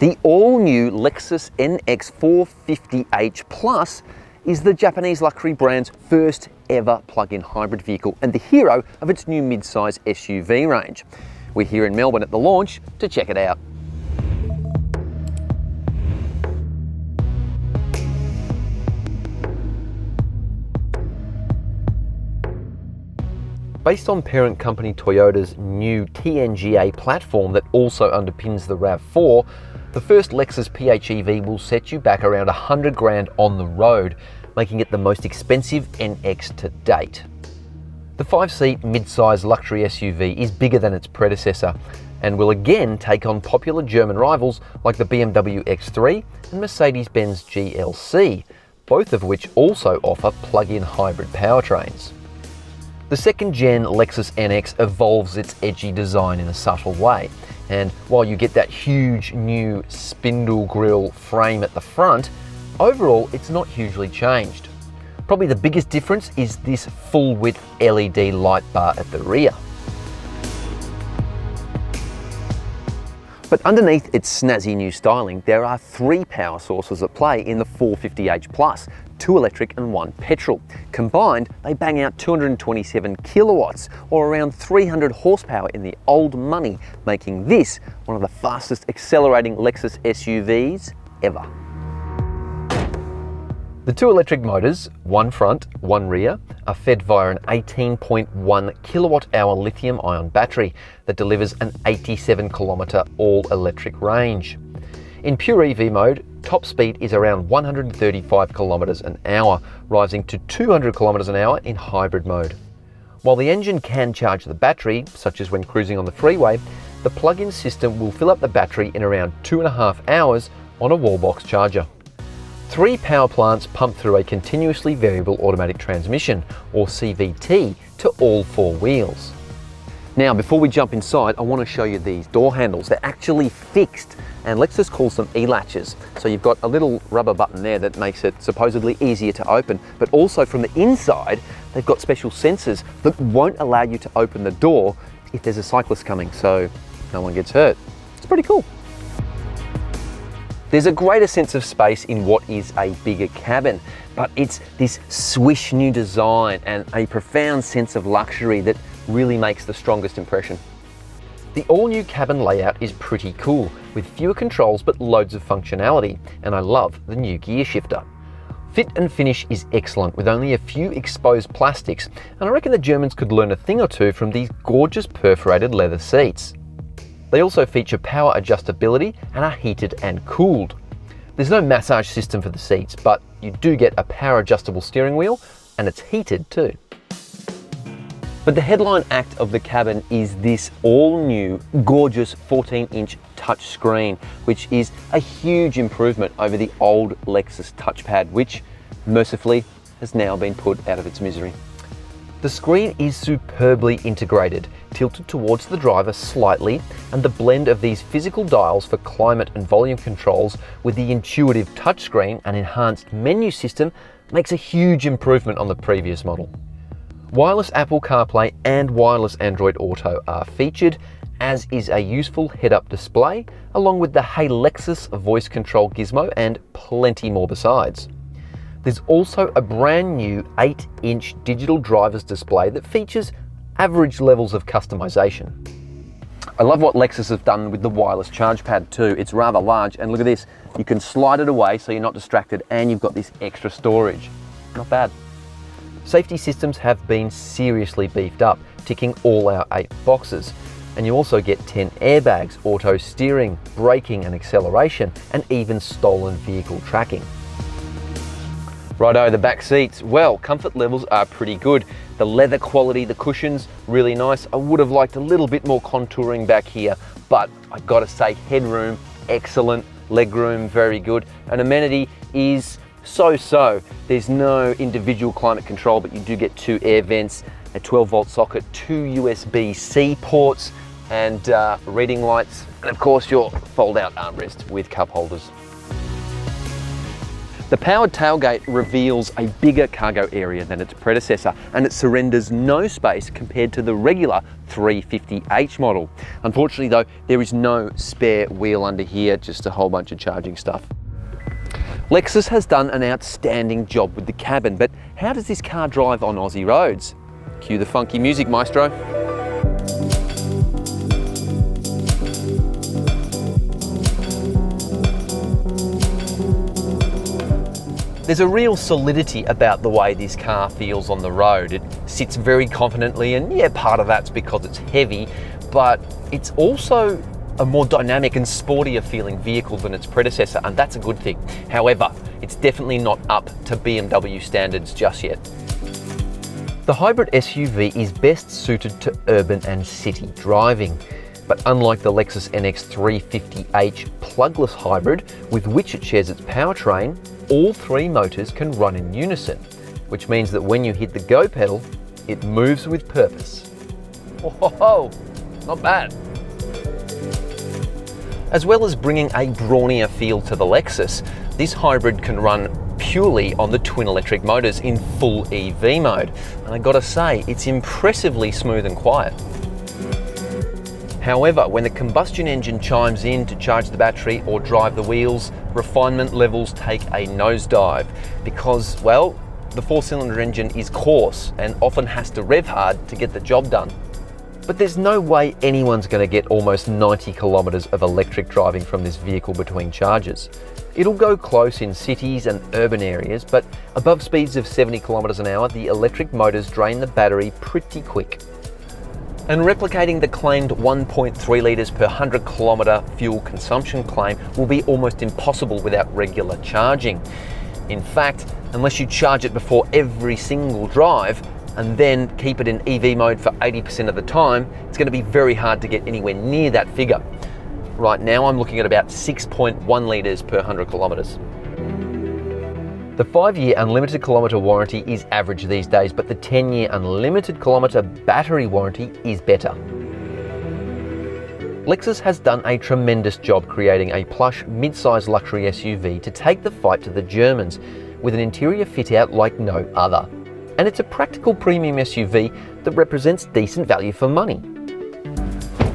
The all-new Lexus NX 450h Plus is the Japanese luxury brand's first ever plug-in hybrid vehicle and the hero of its new mid-size SUV range. We're here in Melbourne at the launch to check it out. Based on parent company Toyota's new TNGA platform that also underpins the RAV4, the first Lexus PHEV will set you back around 100 grand on the road, making it the most expensive NX to date. The 5-seat mid-size luxury SUV is bigger than its predecessor and will again take on popular German rivals like the BMW X3 and Mercedes-Benz GLC, both of which also offer plug-in hybrid powertrains. The second-gen Lexus NX evolves its edgy design in a subtle way, and while you get that huge new spindle grille frame at the front, overall it's not hugely changed. Probably the biggest difference is this full-width LED light bar at the rear. But underneath its snazzy new styling, there are 3 power sources at play in the 450h Plus, 2 electric and 1 petrol. Combined, they bang out 227 kilowatts, or around 300 horsepower in the old money, making this one of the fastest accelerating Lexus SUVs ever. The 2 electric motors, 1 front, 1 rear, are fed via an 18.1 kilowatt-hour lithium-ion battery that delivers an 87-kilometre all-electric range. In pure EV mode, top speed is around 135 kilometers an hour, rising to 200 kilometers an hour in hybrid mode. While the engine can charge the battery, such as when cruising on the freeway, the plug-in system will fill up the battery in around 2.5 hours on a wall-box charger. 3 power plants pump through a continuously variable automatic transmission, or CVT, to all 4 wheels. Now, before we jump inside, I want to show you these door handles. They're actually fixed, and Lexus calls them e-latches. So you've got a little rubber button there that makes it supposedly easier to open, but also from the inside, they've got special sensors that won't allow you to open the door if there's a cyclist coming, so no one gets hurt. It's pretty cool. There's a greater sense of space in what is a bigger cabin, but it's this swish new design and a profound sense of luxury that really makes the strongest impression. The all-new cabin layout is pretty cool, with fewer controls but loads of functionality, and I love the new gear shifter. Fit and finish is excellent, with only a few exposed plastics, and I reckon the Germans could learn a thing or two from these gorgeous perforated leather seats. They also feature power adjustability and are heated and cooled. There's no massage system for the seats, but you do get a power adjustable steering wheel, and it's heated too. But the headline act of the cabin is this all-new, gorgeous 14-inch touchscreen, which is a huge improvement over the old Lexus touchpad, which, mercifully, has now been put out of its misery. The screen is superbly integrated, tilted towards the driver slightly, and the blend of these physical dials for climate and volume controls with the intuitive touchscreen and enhanced menu system makes a huge improvement on the previous model. Wireless Apple CarPlay and wireless Android Auto are featured, as is a useful head-up display, along with the Hey Lexus voice control gizmo and plenty more besides. There's also a brand new 8-inch digital driver's display that features average levels of customization. I love what Lexus have done with the wireless charge pad too. It's rather large, and look at this. You can slide it away so you're not distracted, and you've got this extra storage. Not bad. Safety systems have been seriously beefed up, ticking all our 8 boxes. And you also get 10 airbags, auto steering, braking and acceleration, and even stolen vehicle tracking. Righto, the back seats. Well, comfort levels are pretty good. The leather quality, the cushions, really nice. I would have liked a little bit more contouring back here, but I gotta say, headroom, excellent. Legroom, very good. And amenity is so-so. There's no individual climate control, but you do get 2 air vents, a 12-volt socket, 2 USB-C ports, and reading lights, and of course your fold-out armrest with cup holders. The powered tailgate reveals a bigger cargo area than its predecessor, and it surrenders no space compared to the regular 350h model. Unfortunately though, there is no spare wheel under here, just a whole bunch of charging stuff. Lexus has done an outstanding job with the cabin, but how does this car drive on Aussie roads? Cue the funky music, maestro. There's a real solidity about the way this car feels on the road. It sits very confidently, and yeah, part of that's because it's heavy, but it's also a more dynamic and sportier feeling vehicle than its predecessor, and that's a good thing. However, it's definitely not up to BMW standards just yet. The hybrid SUV is best suited to urban and city driving. But unlike the Lexus NX 350h plugless hybrid, with which it shares its powertrain, all three motors can run in unison, which means that when you hit the go pedal, it moves with purpose. Whoa, not bad. As well as bringing a brawnier feel to the Lexus, this hybrid can run purely on the twin electric motors in full EV mode. And I gotta say, it's impressively smooth and quiet. However, when the combustion engine chimes in to charge the battery or drive the wheels, refinement levels take a nosedive because, well, the four-cylinder engine is coarse and often has to rev hard to get the job done. But there's no way anyone's going to get almost 90 kilometres of electric driving from this vehicle between charges. It'll go close in cities and urban areas, but above speeds of 70 kilometres an hour, the electric motors drain the battery pretty quick. And replicating the claimed 1.3 litres per 100 kilometre fuel consumption claim will be almost impossible without regular charging. In fact, unless you charge it before every single drive and then keep it in EV mode for 80% of the time, it's going to be very hard to get anywhere near that figure. Right now I'm looking at about 6.1 litres per 100 kilometres. The 5-year unlimited kilometre warranty is average these days, but the 10-year unlimited kilometre battery warranty is better. Lexus has done a tremendous job creating a plush mid-size luxury SUV to take the fight to the Germans, with an interior fit out like no other. And it's a practical premium SUV that represents decent value for money.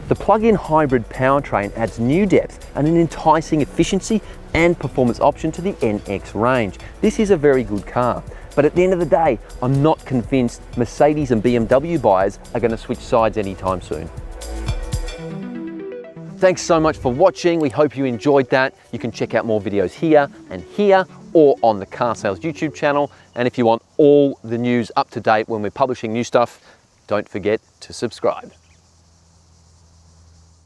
The plug-in hybrid powertrain adds new depth and an enticing efficiency and performance option to the NX range. This is a very good car, but at the end of the day, I'm not convinced Mercedes and BMW buyers are going to switch sides anytime soon. Thanks so much for watching. We hope you enjoyed that. You can check out more videos here and here or on the Car Sales YouTube channel. And if you want all the news up to date when we're publishing new stuff, don't forget to subscribe.